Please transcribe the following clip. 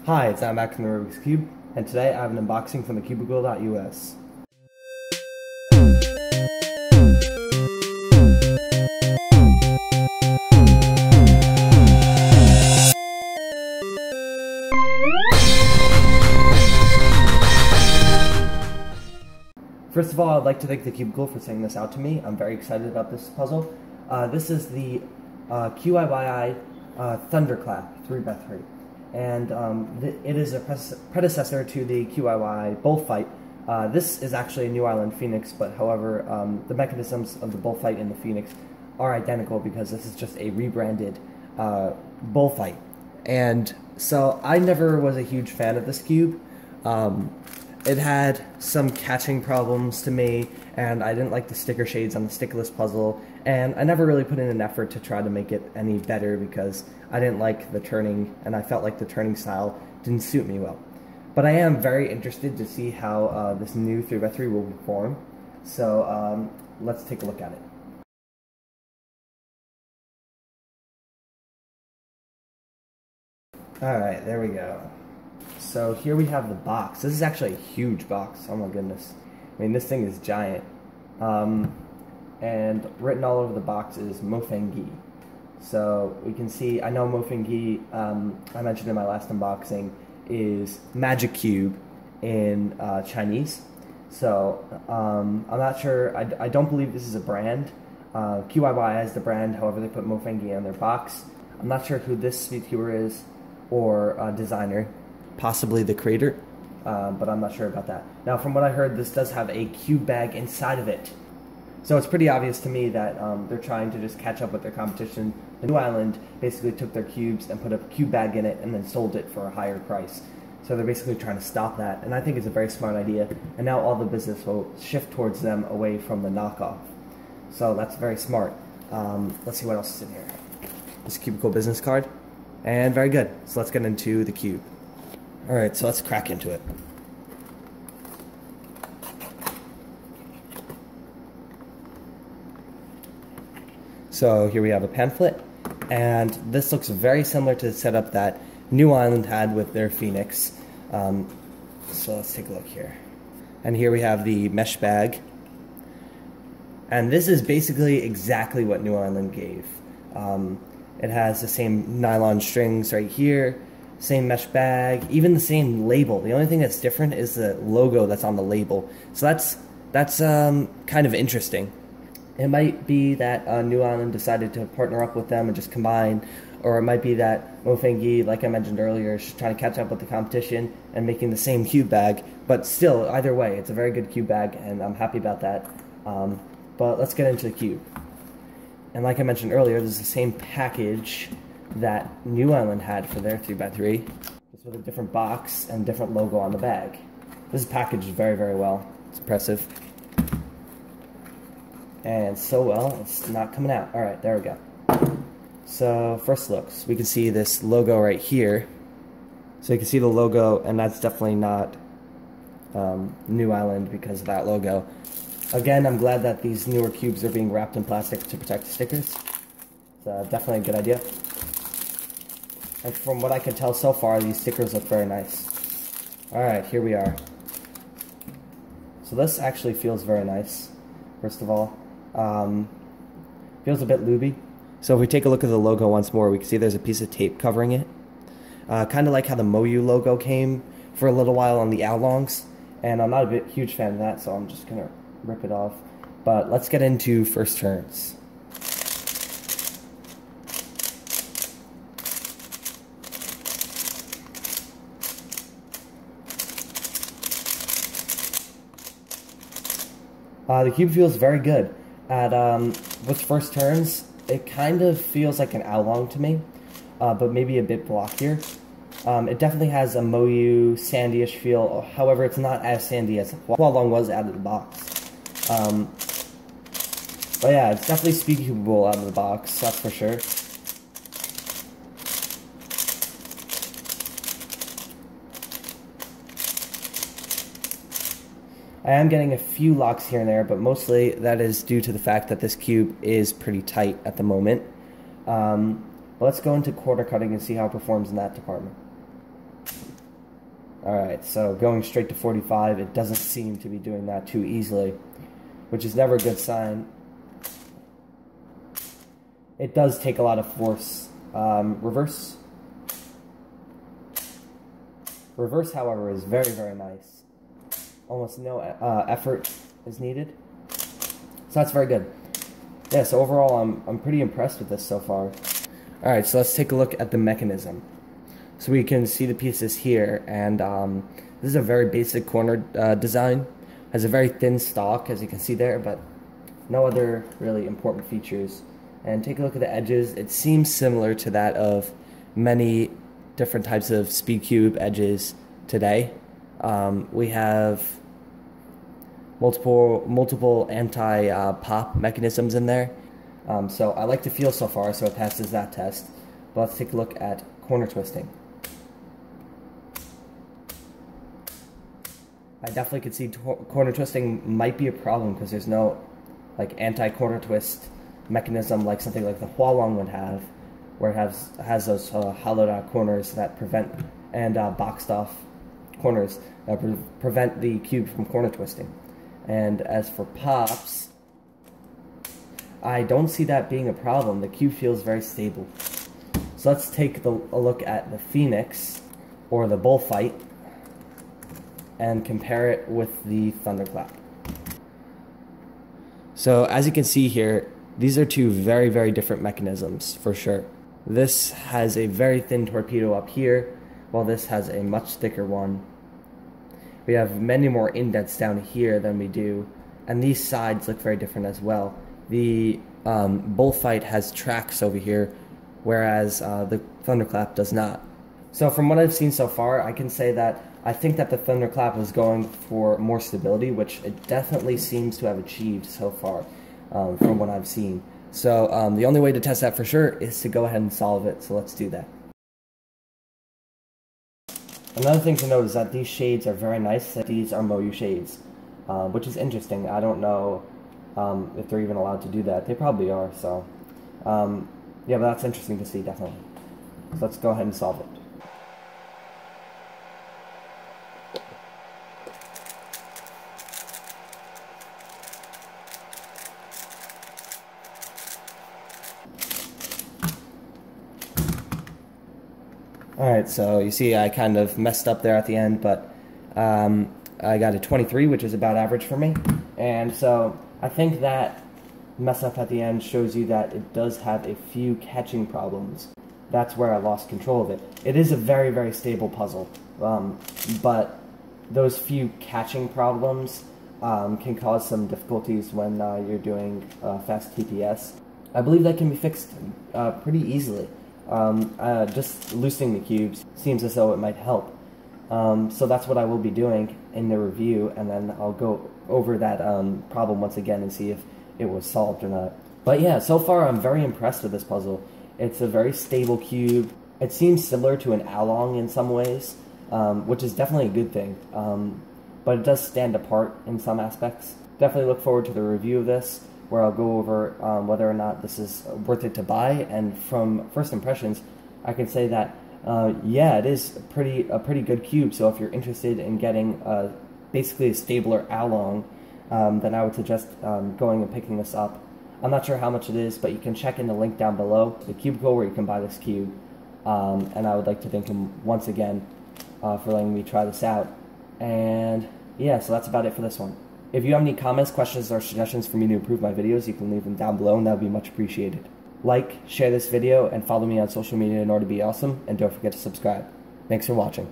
Hi, it's Matt from the Rubik's Cube, and today I have an unboxing from thecubicle.us. First of all, I'd like to thank the Cubicle for sending this out to me. I'm very excited about this puzzle. This is the QiYi Thunderclap 3x3. And it is a predecessor to the QiYi Bullfight. This is actually a New Island Phoenix, but however, the mechanisms of the Bullfight and the Phoenix are identical because this is just a rebranded Bullfight. And so I never was a huge fan of this cube. It had some catching problems to me, and I didn't like the sticker shades on the stickless puzzle, and I never really put in an effort to try to make it any better because I didn't like the turning, and I felt like the turning style didn't suit me well. But I am very interested to see how this new 3x3 will perform, so let's take a look at it. Alright, there we go. So here we have the box. This is actually a huge box. Oh my goodness. I mean, this thing is giant. And written all over the box is Mofengi. So we can see, I know Mofengi, I mentioned in my last unboxing, is magic cube in Chinese. So I'm not sure, I don't believe this is a brand. QiYi is the brand, however they put Mofengi on their box. I'm not sure who this speedcuber is or designer. Possibly the creator, but I'm not sure about that. Now, from what I heard, this does have a cube bag inside of it. So it's pretty obvious to me that they're trying to just catch up with their competition. The New Island basically took their cubes and put a cube bag in it and then sold it for a higher price. So they're basically trying to stop that, and I think it's a very smart idea. And now all the business will shift towards them away from the knockoff. So that's very smart. Let's see what else is in here. This cubicle business card. And very good. So let's get into the cube. Alright, so let's crack into it. So here we have a pamphlet, and this looks very similar to the setup that New Island had with their Phoenix. So let's take a look here. And here we have the mesh bag. And this is basically exactly what New Island gave. It has the same nylon strings right here. Same mesh bag, even the same label. The only thing that's different is the logo that's on the label. So that's kind of interesting. It might be that New Island decided to partner up with them and just combine, or it might be that Mofengi, like I mentioned earlier, is trying to catch up with the competition and making the same cube bag. But still, either way, it's a very good cube bag, and I'm happy about that. But let's get into the cube. And like I mentioned earlier, this is the same package that New Island had for their 3x3, just with a different box and different logo on the bag. This is packaged very, very well. It's impressive. And so well, it's not coming out. Alright, there we go. So, first looks, we can see this logo right here. So you can see the logo, and that's definitely not New Island because of that logo. Again, I'm glad that these newer cubes are being wrapped in plastic to protect the stickers. It's definitely a good idea. And from what I can tell so far, these stickers look very nice. Alright, here we are. So this actually feels very nice, first of all. Feels a bit looby. So if we take a look at the logo once more, we can see there's a piece of tape covering it. Kind of like how the Moyu logo came for a little while on the Oolongs. And I'm not a huge fan of that, so I'm just going to rip it off. But let's get into first turns. The cube feels very good. With first turns, it kind of feels like an Oolong to me, but maybe a bit blockier. It definitely has a Moyu sandy-ish feel, however it's not as sandy as Oolong was out of the box. But yeah, it's definitely speedcubeable out of the box, that's for sure. I am getting a few locks here and there, but mostly that is due to the fact that this cube is pretty tight at the moment. Let's go into quarter cutting and see how it performs in that department. Alright, so going straight to 45, it doesn't seem to be doing that too easily, which is never a good sign. It does take a lot of force. Reverse. Reverse, however, is very, very nice. Almost no effort is needed. So that's very good. Yeah, so overall, I'm pretty impressed with this so far. Alright, so let's take a look at the mechanism. So we can see the pieces here, and this is a very basic corner design. Has a very thin stock, as you can see there, but no other really important features. And take a look at the edges. It seems similar to that of many different types of speed cube edges today. We have multiple anti-pop mechanisms in there. So I like the feel so far, so it passes that test. But let's take a look at corner twisting. I definitely could see corner twisting might be a problem because there's no like anti-corner twist mechanism like something like the Hualong would have, where it has those hollowed out corners that prevent, and boxed off corners that prevent the cube from corner twisting. And as for pops, I don't see that being a problem. The cube feels very stable. So let's take a look at the Phoenix, or the Bullfight, and compare it with the Thunderclap. So as you can see here, these are two very, very different mechanisms for sure. This has a very thin torpedo up here, while this has a much thicker one. We have many more indents down here than we do, and these sides look very different as well. The Bullfight has tracks over here, whereas the Thunderclap does not. So from what I've seen so far, I can say that I think that the Thunderclap was going for more stability, which it definitely seems to have achieved so far from what I've seen. So the only way to test that for sure is to go ahead and solve it, so let's do that. Another thing to note is that these shades are very nice. These are Moyu shades, which is interesting. I don't know if they're even allowed to do that. They probably are, so yeah, but that's interesting to see, definitely. So let's go ahead and solve it. Alright, so you see I kind of messed up there at the end, but I got a 23, which is about average for me. And so I think that mess up at the end shows you that it does have a few catching problems. That's where I lost control of it. It is a very, very stable puzzle, but those few catching problems can cause some difficulties when you're doing fast TPS. I believe that can be fixed pretty easily. Just loosening the cubes seems as though it might help. So that's what I will be doing in the review, and then I'll go over that problem once again and see if it was solved or not. But yeah, so far I'm very impressed with this puzzle. It's a very stable cube. It seems similar to an Along in some ways, which is definitely a good thing. But it does stand apart in some aspects. Definitely look forward to the review of this, where I'll go over whether or not this is worth it to buy. And from first impressions, I can say that yeah, it is a pretty good cube. So if you're interested in getting basically a stabler Along, then I would suggest going and picking this up. I'm not sure how much it is, but you can check in the link down below, the cubicle where you can buy this cube. And I would like to thank him once again for letting me try this out. And yeah, so that's about it for this one. If you have any comments, questions, or suggestions for me to improve my videos, you can leave them down below, and that would be much appreciated. Like, share this video, and follow me on social media in order to be awesome, and don't forget to subscribe. Thanks for watching.